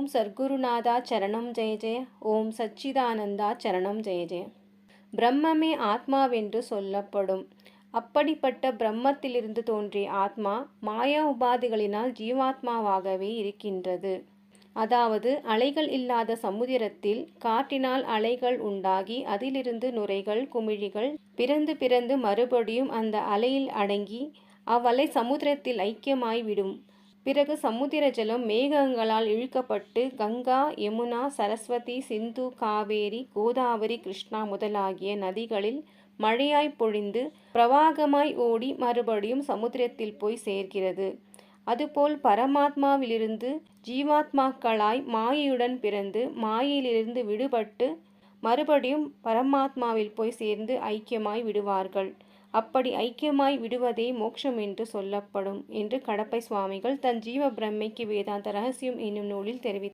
ஓம் சர்க்குருநாதா சரணம் ஜெய ஜெய. ஓம் சச்சிதானந்தா சரணம் ஜெய ஜெய. பிரம்மமே ஆத்மாவென்று சொல்லப்படும். அப்படிப்பட்ட பிரம்மத்திலிருந்து தோன்றிய ஆத்மா மாயா உபாதிகளினால் ஜீவாத்மாவாகவே இருக்கின்றது. அதாவது அலைகள் இல்லாத சமுத்திரத்தில் காற்றினால் அலைகள் உண்டாகி அதிலிருந்து நுரைகள் குமிழிகள் பிறந்து பிறந்து மறுபடியும் அந்த அலையில் அடங்கி அவ்வலை சமுத்திரத்தில் ஐக்கியமாய் விடும். பிறகு சமுத்திர ஜலம் மேகங்களால் இழுக்கப்பட்டு கங்கா யமுனா சரஸ்வதி சிந்து காவேரி கோதாவரி கிருஷ்ணா முதலாகிய நதிகளில் மழையாய் பொழிந்து பிரவாகமாய் ஓடி மறுபடியும் சமுத்திரத்தில் போய் சேர்க்கிறது. அதுபோல் பரமாத்மாவிலிருந்து ஜீவாத்மாக்களாய் மாயையுடன் பிறந்து மாயையிலிருந்து விடுபட்டு மறுபடியும் பரமாத்மாவில் போய் சேர்ந்து ஐக்கியமாய் விடுவார்கள். அப்படி ஐக்கியமாய் விடுவதே மோட்சம் என்று சொல்லப்படும் என்று கடப்பை சுவாமிகள் தன் ஜீவ பிரம்மைக்கு வேதாந்த ரகசியம் என்னும் நூலில் தெரிவித்தார்.